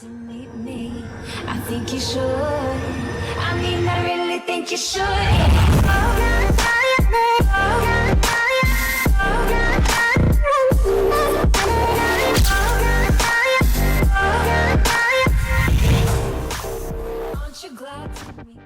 To meet me, I think you should. I mean, I really think you should. Aren't you glad to meet me?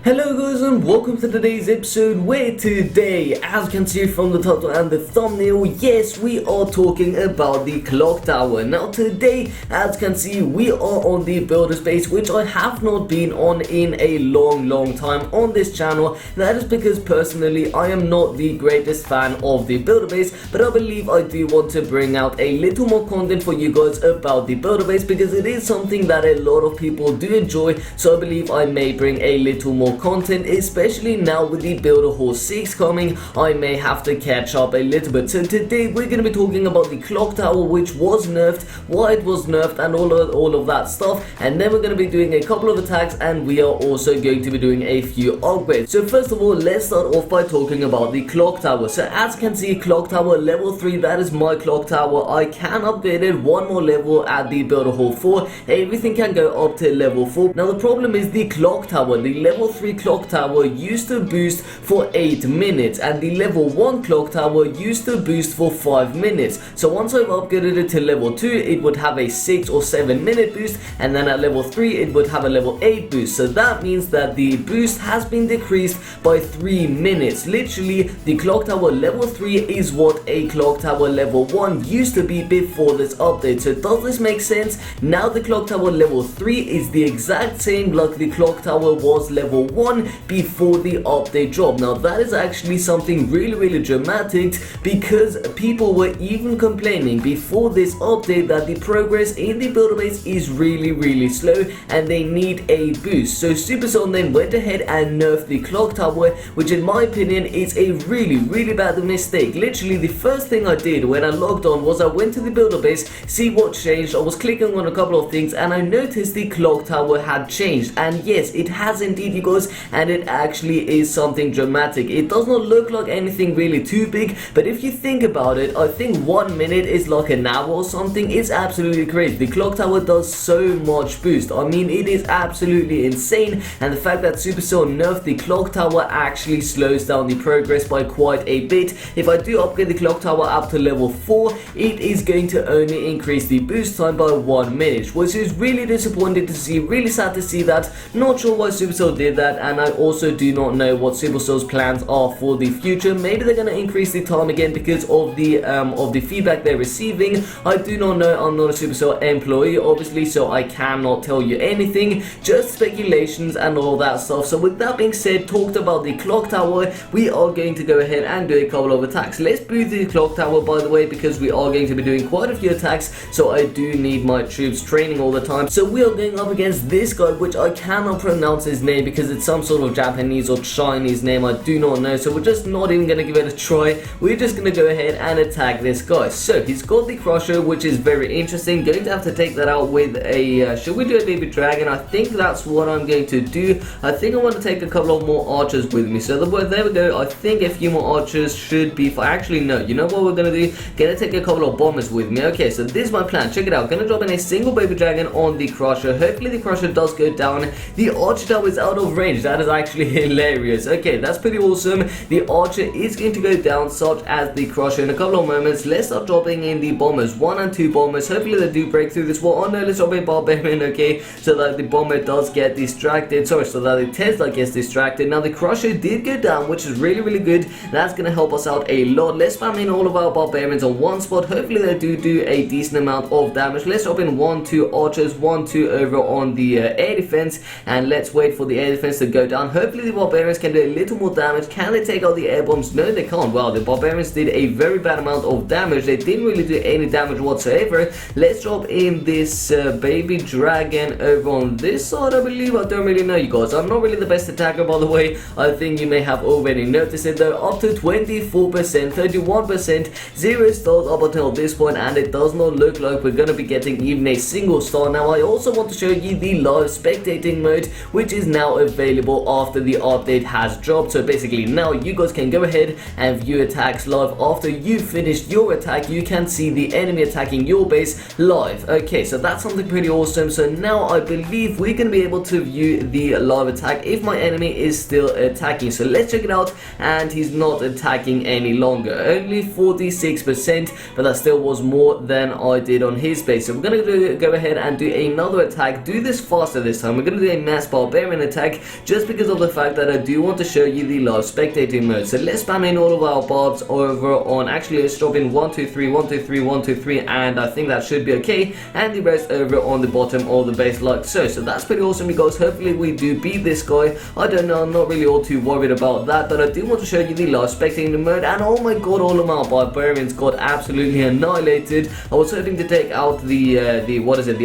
Hello guys and welcome to today's episode where today, as you can see from the title and the thumbnail, yes, we are talking about the Clock Tower. Now today, as you can see, we are on the builder space, which I have not been on in a long time on this channel. That is because personally I am not the greatest fan of the builder base, but I believe I do want to bring out a little more content for you guys about the builder base because it is something that a lot of people do enjoy. So I believe I may bring a little more content, especially now with the Builder Hall 6 coming. I may have to catch up a little bit. So today we're going to be talking about the Clock Tower, which was nerfed, why it was nerfed, and all of that stuff. And then we're going to be doing a couple of attacks, and we are also going to be doing a few upgrades. So first of all, let's start off by talking about the Clock Tower. So as you can see, Clock Tower level 3, that is my Clock Tower. I can upgrade it one more level at the Builder Hall 4. Everything can go up to level 4. Now the problem is the Clock Tower, the level 3 Clock Tower used to boost for 8 minutes, and the level 1 Clock Tower used to boost for 5 minutes. So once I've upgraded it to level 2, it would have a 6 or 7 minute boost, and then at level 3 it would have a level 8 boost. So that means that the boost has been decreased by 3 minutes. Literally, the Clock Tower level 3 is what a Clock Tower level 1 used to be before this update. So does this make sense? Now the Clock Tower level 3 is the exact same like the Clock Tower was level 1 before the update drop. Now that is actually something really dramatic, because people were even complaining before this update that the progress in the builder base is really slow and they need a boost. So Supercell then went ahead and nerfed the Clock Tower, which in my opinion is a really bad mistake. Literally the first thing I did when I logged on was I went to the builder base, see what changed. I was clicking on a couple of things and I noticed the Clock Tower had changed, and yes, it has indeed, you guys, and it actually is something dramatic. It does not look like anything really too big, but if you think about it, I think 1 minute is like an hour or something. It's absolutely crazy. The Clock Tower does so much boost. I mean, it is absolutely insane, and the fact that Supercell nerfed the Clock Tower actually slows down the progress by quite a bit. If I do upgrade the Clock Tower up to level 4, it is going to only increase the boost time by 1 minute, which is really disappointing to see, really sad to see that. Not sure why Supercell did that, and I also do not know what Supercell's plans are for the future. Maybe they're going to increase the time again because of the feedback they're receiving. I do not know. I'm not a Supercell employee, obviously, so I cannot tell you anything. Just speculations and all that stuff. So with that being said, talked about the Clock Tower, we are going to go ahead and do a couple of attacks. Let's boost the Clock Tower, by the way, because we are going to be doing quite a few attacks, so I do need my troops training all the time. So we are going up against this guy, which I cannot pronounce his name because it's some sort of Japanese or Chinese name, I do not know, so we're just not even going to give it a try. We're just going to go ahead and attack this guy. So he's got the Crusher, which is very interesting. Going to have to take that out with a should we do a baby dragon? I think that's what I'm going to do. I think I want to take a couple of more archers with me. So there we go. I think a few more archers should be fine. Actually no, you know what we're going to do? Gonna take a couple of bombers with me. Okay, so this is my plan. Check it out. Gonna drop in a single baby dragon on the Crusher. Hopefully the Crusher does go down. The archer tower is out of range. That is actually hilarious. Okay, that's pretty awesome. The archer is going to go down, such as the Crusher, in a couple of moments. Let's start dropping in the bombers. 1 and 2 bombers. Hopefully they do break through this wall. Oh no, let's drop a barbarian, okay, so that the bomber does get distracted. Sorry, so that the Tesla gets distracted. Now the Crusher did go down, which is really good. That's going to help us out a lot. Let's spam in all of our barbarians on one spot. Hopefully they do a decent amount of damage. Let's drop in 1, 2 archers, 1, 2 over on the air defense, and let's wait for the air defense to go down. Hopefully the barbarians can do a little more damage. Can they take out the air bombs? No, they can't. Wow, the barbarians did a very bad amount of damage. They didn't really do any damage whatsoever. Let's drop in this baby dragon over on this side, I believe. I don't really know, you guys. I'm not really the best attacker, by the way. I think you may have already noticed it though. Up to 24%, 31%, 0 stars up until this point, and it does not look like we're going to be getting even a single star. Now I also want to show you the live spectating mode, which is now available available after the update has dropped. So basically now you guys can go ahead and view attacks live. After you finished your attack, you can see the enemy attacking your base live. Okay, so that's something pretty awesome. So now I believe we're going to be able to view the live attack if my enemy is still attacking. So let's check it out, and he's not attacking any longer, only 46%, but that still was more than I did on his base. So we're going to go ahead and do another attack, do this faster this time. We're going to do a mass barbarian attack just because of the fact that I do want to show you the live spectating mode. So let's spam in all of our barbs over on, actually let's drop in 1 2 3 1 2 3 1 2 3, and I think that should be okay, and the rest over on the bottom of the base like so. So that's pretty awesome, because hopefully we do beat this guy. I don't know, I'm not really all too worried about that, but I do want to show you the live spectating mode. And oh my god, all of my barbarians got absolutely annihilated. I was hoping to take out the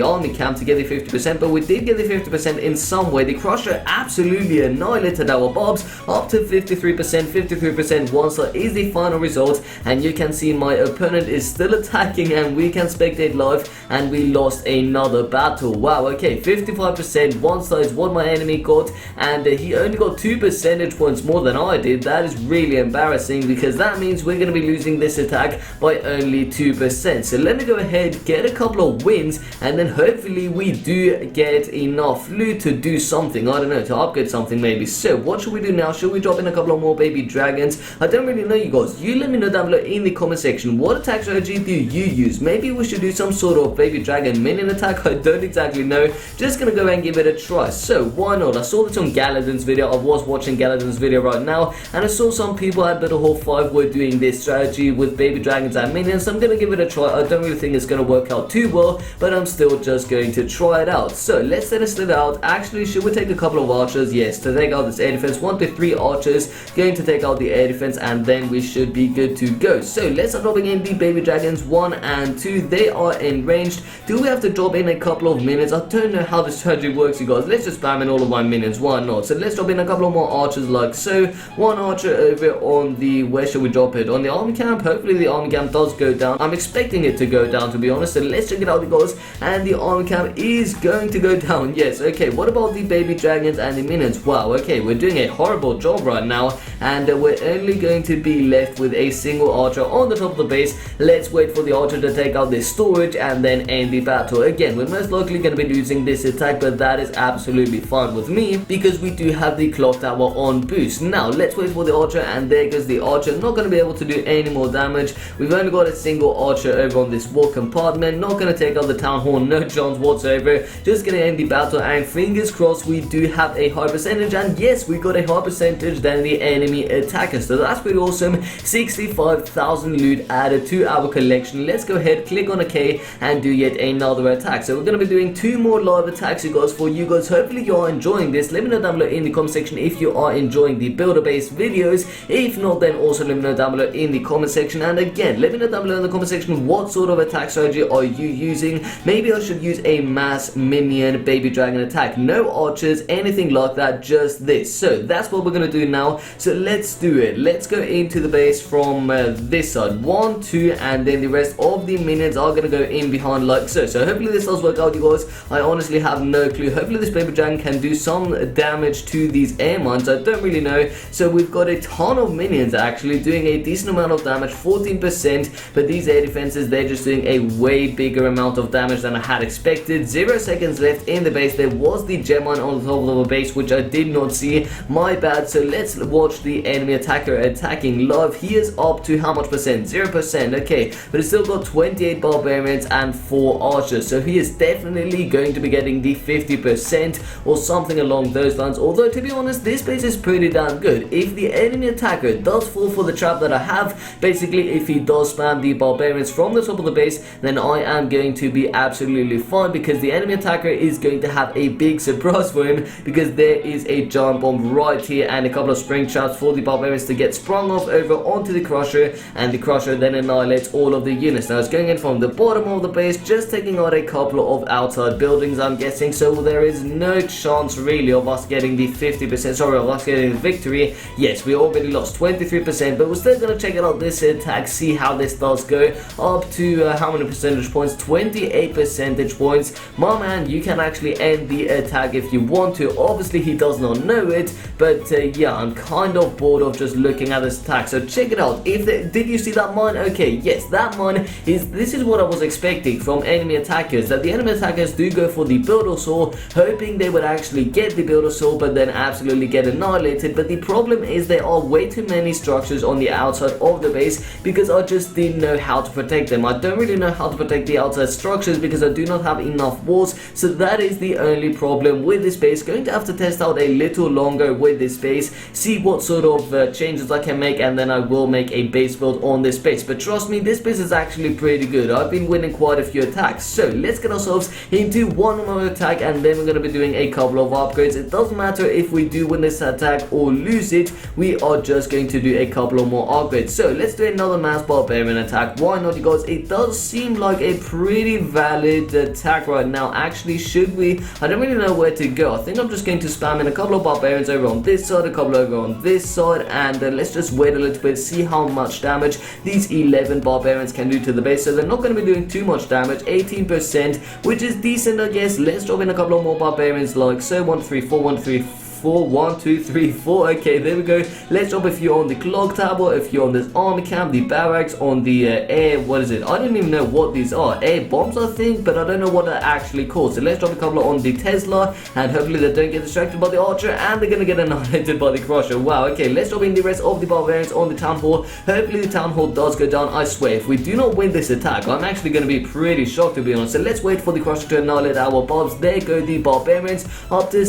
army camp to get the 50%, but we did get the 50% in some way. The crusher absolutely annihilated our barbs up to 53%. Once that is the final result, and you can see my opponent is still attacking, and we can spectate live, and we lost another battle. Wow, okay, 55%. One side is what my enemy got, and he only got 2 percentage points more than I did. That is really embarrassing, because that means we're going to be losing this attack by only 2%. So let me go ahead, get a couple of wins, and then hopefully we do get enough loot to do something. I don't know, to upgrade something maybe. So what should we do now? Should we drop in a couple of more baby dragons? I don't really know, you guys. You let me know down below in the comment section, what attack strategy do you use? Maybe we should do some sort of baby dragon minion attack. I don't exactly know. Just gonna go and give it a try. So why not? I saw this on Galadin's video. I was watching Galadin's video right now, and I saw some people at Battle Hall 5 were doing this strategy with baby dragons and minions. So I'm gonna give it a try. I don't really think it's gonna work out too well, but I'm still just going to try it out. So let's set it out. Actually, should we take a couple of archers? Yes, to take out this air defense. 1 to 3 archers going to take out the air defense, and then we should be good to go. So let's start dropping in the baby dragons 1 and 2. They are enraged. Do we have to drop in a couple of minions? I don't know how this strategy works, you guys. Let's just spam in all of my minions. Why not? So let's drop in a couple of more archers like so. One archer over on the, where should we drop it? On the army camp. Hopefully the army camp does go down. I'm expecting it to go down, to be honest. So let's check it out, you guys. And the army camp is going to go down. Yes, okay. What about the baby dragons and the minions? Wow, okay. We're doing a horrible job right now, and we're only going to be left with a single archer on the top of the base. Let's wait for the archer to take out this storage and then end the battle. Again, we're most likely going to be losing this attack, but that is absolutely fine with me, because we do have the clock tower on boost. Now let's wait for the archer, and there goes the archer. Not going to be able to do any more damage. We've only got a single archer over on this wall compartment. Not going to take out the town hall, no chance whatsoever. Just going to end the battle, and fingers crossed we do have a high percentage. And yes, we got a higher percentage than the enemy attacker, so that's pretty awesome. 65,000 loot added to our collection. Let's go ahead, click on a K, and do yet another attack. So we're going to be doing 2 more live attacks, you guys, for you guys. Hopefully you are enjoying this. Let me know down below in the comment section if you are enjoying the builder based videos. If not, then also let me know down below in the comment section. And again, let me know down below in the comment section, what sort of attack strategy are you using? Maybe I should use a mass minion baby dragon attack. No archers, anything like that, just this. So that's what we're going to do now. So let's do it. Let's go into the base from this side. 1 2, and then the rest of the minions are going to go in behind like so. So hopefully this does work out, you guys. I honestly have no clue. Hopefully this baby dragon can do some damage to these air mines. I don't really know. So we've got a ton of minions actually doing a decent amount of damage, 14%, but these air defenses, they're just doing a way bigger amount of damage than I had expected. 0 seconds left in the base. There was the gem mine on the top of the base, which I did not see. My bad. So let's watch the enemy attacker attacking live. He is up to how much percent? 0%. Okay, but he's still got 28 barbarians and 4 archers, so he is definitely going to be getting the 50% or something along those lines. Although to be honest, this base is pretty damn good. If the enemy attacker does fall for the trap that I have, basically if he does spam the barbarians from the top of the base, then I am going to be absolutely fine, because the enemy attacker is going to have a big surprise for him, because there is a giant bomb right here and a couple of spring traps for the barbarians to get sprung off over onto the crusher, and the crusher then annihilates all of the units. Now it's going in from the bottom of the base, just taking out a couple of outside buildings, I'm guessing, so there is no chance really of us getting the 50%, sorry, of us getting the victory. Yes, we already lost 23%, but we're still going to check out this attack, see how this does go. Up to how many percentage points? 28 percentage points. My man, you can actually end the attack if you want to. Obviously obviously he does not know it, but yeah, I'm kind of bored of just looking at this attack. So check it out. Did you see that mine? Okay, yes, that mine this is what I was expecting from enemy attackers, that the enemy attackers do go for the builder saw, hoping they would actually get the builder saw, but then absolutely get annihilated. But the problem is there are way too many structures on the outside of the base, because I just didn't know how to protect them. I don't really know how to protect the outside structures because I do not have enough walls, so that is the only problem with this base. Going to have to test out a little longer with this base, see what sort of changes I can make, and then I will make a base build on this base. But trust me, this base is actually pretty good. I've been winning quite a few attacks. So let's get ourselves into one more attack, and then we're going to be doing a couple of upgrades. It doesn't matter if we do win this attack or lose it, we are just going to do a couple of more upgrades. So let's do another mass barbarian attack. Why not, you guys? It does seem like a pretty valid attack right now. Actually, should we? I don't really know where to go. I think I'm just going to spam in a couple of barbarians over on this side, a couple over on this side, and let's just wait a little bit, see how much damage these 11 barbarians can do to the base. So they're not going to be doing too much damage, 18%, which is decent, I guess. Let's drop in a couple of more barbarians like so. 1, 3, 4, 1, 3, 4, 1, 2, 3, 4. Okay, there we go. Let's drop a few on the clock tower, a few on this army camp, the barracks, on the air. What is it? I don't even know what these are. Air bombs, I think, but I don't know what they're actually called. So let's drop a couple on the Tesla, and hopefully they don't get distracted by the archer, and they're gonna get annihilated by the crusher. Wow. Okay, let's drop in the rest of the barbarians on the town hall. Hopefully the town hall does go down. I swear, if we do not win this attack, I'm actually gonna be pretty shocked, to be honest. So let's wait for the crusher to annihilate our barbs. There go the barbarians, up to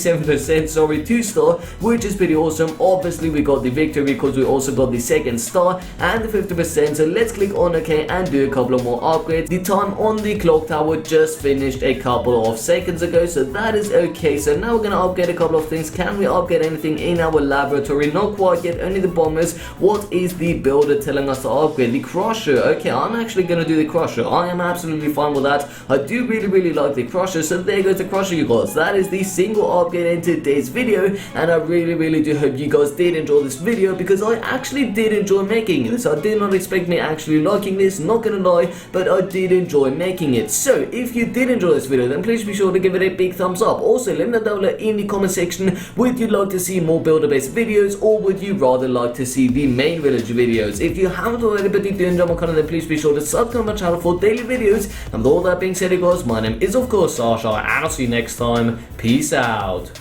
57%, sorry, 2-star, which is pretty awesome. Obviously we got the victory because we also got the 2nd star and the 50%. So let's click on OK and do a couple of more upgrades. The time on the clock tower just finished a couple of seconds ago, so that is okay. So now we're gonna upgrade a couple of things. Can we upgrade anything in our laboratory? Not quite yet, only the bombers. What is the builder telling us to upgrade? The crusher. Okay, I'm actually gonna do the crusher. I am absolutely fine with that. I do really like the crusher, so there goes the crusher, you guys. That is the single upgrade in today's video, and I really do hope you guys did enjoy this video, because I actually did enjoy making this. I did not expect me actually liking this, not gonna lie, but I did enjoy making it. So if you did enjoy this video, then please be sure to give it a big thumbs up. Also, let me know down below in the comment section, would you like to see more builder based videos, or would you rather like to see the main village videos? If you haven't already, but you do enjoy my content, then please be sure to subscribe to my channel for daily videos. And with all that being said, guys, my name is of course Asascha, and I'll see you next time. Peace out.